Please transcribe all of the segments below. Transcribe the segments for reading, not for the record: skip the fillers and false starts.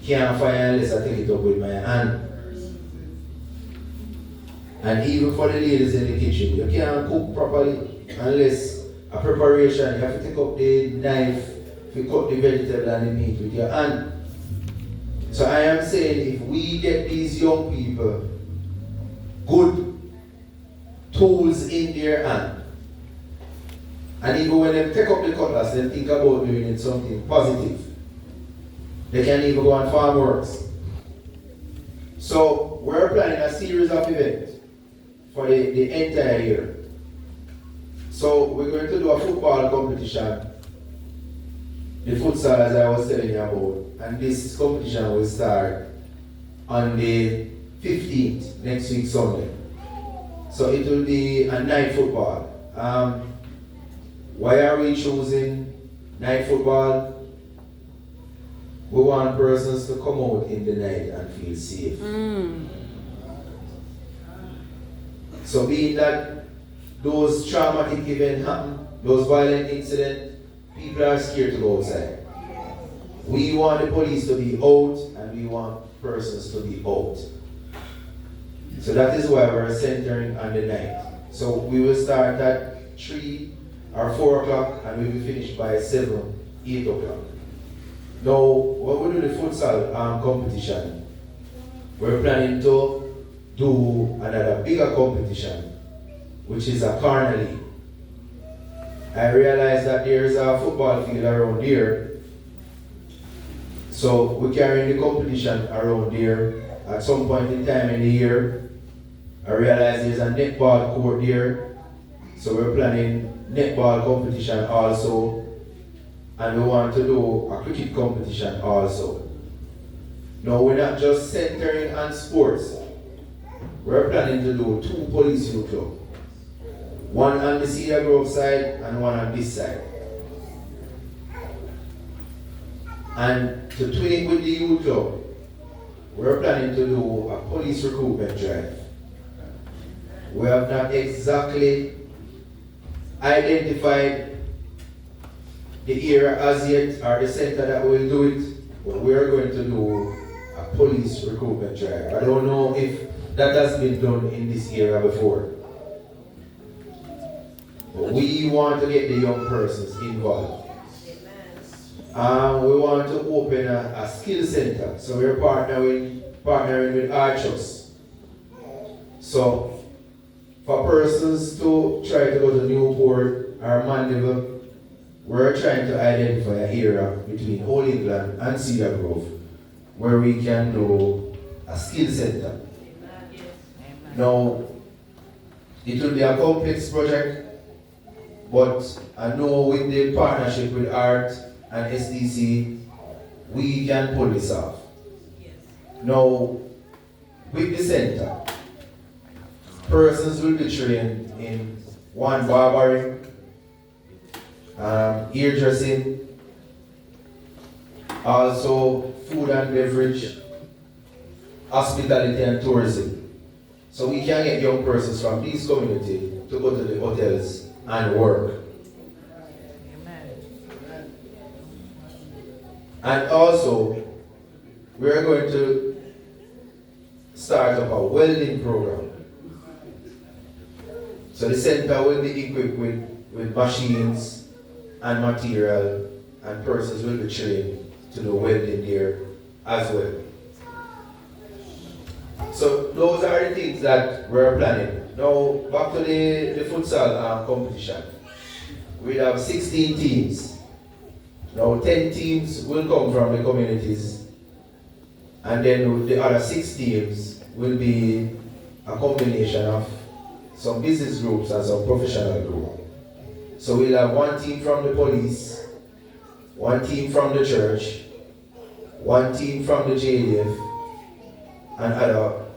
can't fire unless I take it up with my hand. And even for the ladies in the kitchen, you can't cook properly unless a preparation, you have to take up the knife, you cut the vegetable and the meat with your hand. So I am saying if we get these young people good tools in their hand, and even when they take up the cutlass, they think about doing something positive. They can even go on farm works. So we're planning a series of events for the entire year. So we're going to do a football competition, the futsal as I was telling you about, and this competition will start on the 15th, next week Sunday. So it will be a night football. Why are we choosing night football? We want persons to come out in the night and feel safe. So being that those traumatic events happen, those violent incidents, people are scared to go outside. We want the police to be out and we want persons to be out. So that is why we're centering on the night. So we will start at 3 or 4 o'clock and we will finish by 7, 8 o'clock. Now, when we do the futsal competition, we're planning to do another bigger competition, which is a corner league. I realized that there's a football field around here, so we're carrying the competition around there. At some point in time in the year, I realized there's a netball court there, so we're planning netball competition also, and we want to do a cricket competition also. Now we're not just centering on sports. We're planning to do 2 police youth clubs. One on the Cedar Grove side and one on this side. And to twin it with the youth club, we're planning to do a police recruitment drive. We have not exactly identified the area as yet or the center that will do it, but we're going to do a police recruitment drive. I don't know if that has been done in this area before. But we want to get the young persons involved. We want to open a skill center. So we're partnering with Archers. So for persons to try to go to Newport or Mandeville, we're trying to identify an area between Old England and Cedar Grove where we can do a skill center. Now, it will be a complex project, but I know with the partnership with ART and SDC, we can pull this off. Now, with the center, persons will be trained in barbering, hairdressing, also food and beverage, hospitality and tourism. So we can get young persons from these communities to go to the hotels and work. And also, we are going to start up a welding program. So the center will be equipped with machines and material, and persons will be trained to do welding there as well. So those are the things that we're planning. Now back to the futsal competition. We'll have 16 teams. Now 10 teams will come from the communities, and then the other 6 teams will be a combination of some business groups and some professional groups. So we'll have 1 team from the police, 1 team from the church, 1 team from the JDF, and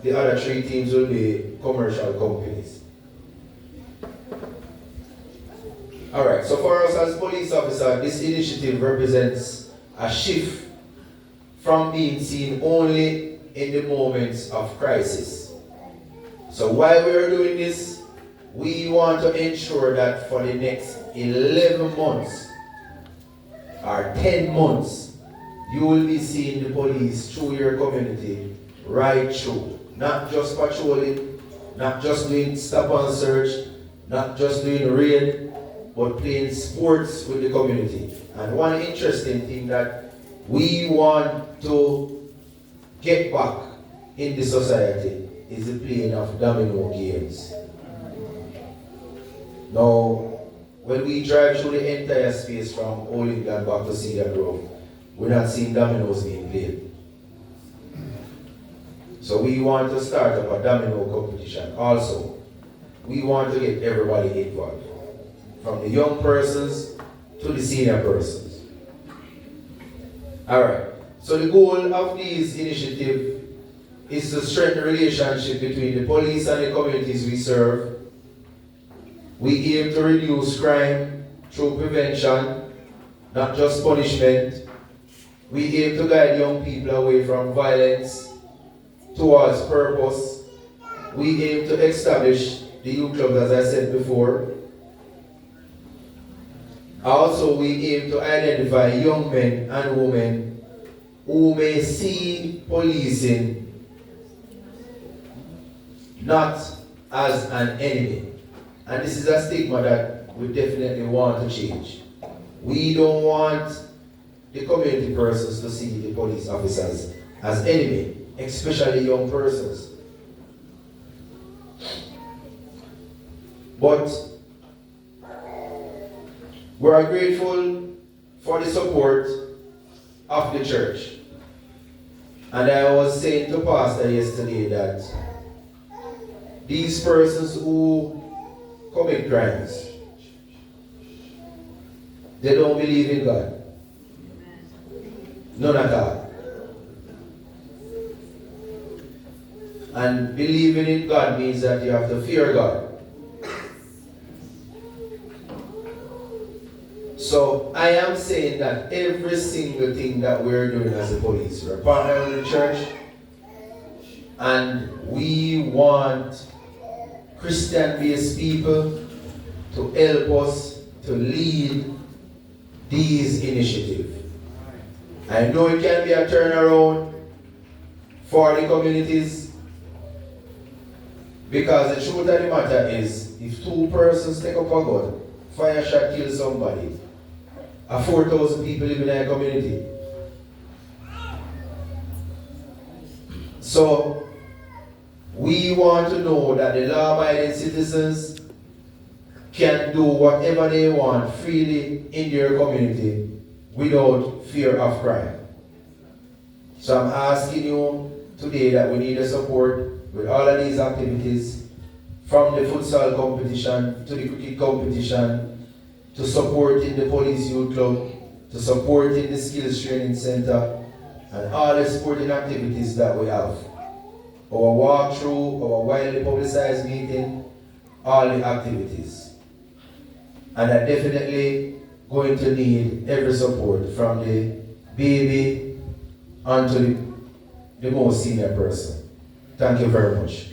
the other 3 teams will be commercial companies. Alright, so for us as police officers, this initiative represents a shift from being seen only in the moments of crisis. So while we're doing this, we want to ensure that for the next 11 months or 10 months, you will be seeing the police through your community right through. Not just patrolling, not just doing stop and search, not just doing raid, but playing sports with the community. And one interesting thing that we want to get back in the society is the playing of domino games. Now, when we drive through the entire space from Old England back to Cedar Grove, we're not seeing dominoes being played. So we want to start up a domino competition. Also, we want to get everybody involved, from the young persons to the senior persons. Alright, so the goal of this initiative is to strengthen the relationship between the police and the communities we serve. We aim to reduce crime through prevention, not just punishment. We aim to guide young people away from violence towards purpose. We aim to establish the youth club, as I said before. Also, we aim to identify young men and women who may see policing not as an enemy. And this is a stigma that we definitely want to change. We don't want the community persons to see the police officers as enemy, especially young persons. But we are grateful for the support of the church. And I was saying to Pastor yesterday that these persons who commit crimes, they don't believe in God. None at all. And believing in God means that you have to fear God. So I am saying that every single thing that we're doing as a police, we're partnering with the church, and we want Christian-based people to help us to lead these initiatives. I know it can be a turnaround for the communities, because the truth of the matter is, if two persons take up a gun, fire shot kill somebody, 4,000 people live in a community. So we want to know that the law-abiding citizens can do whatever they want freely in their community without fear of crime. So I'm asking you today that we need a support with all of these activities, from the futsal competition to the cricket competition, to supporting the police youth club, to supporting the skills training center, and all the sporting activities that we have. Our walkthrough, our widely publicized meeting, all the activities. And I'm definitely going to need every support, from the baby onto the most senior person. Thank you very much.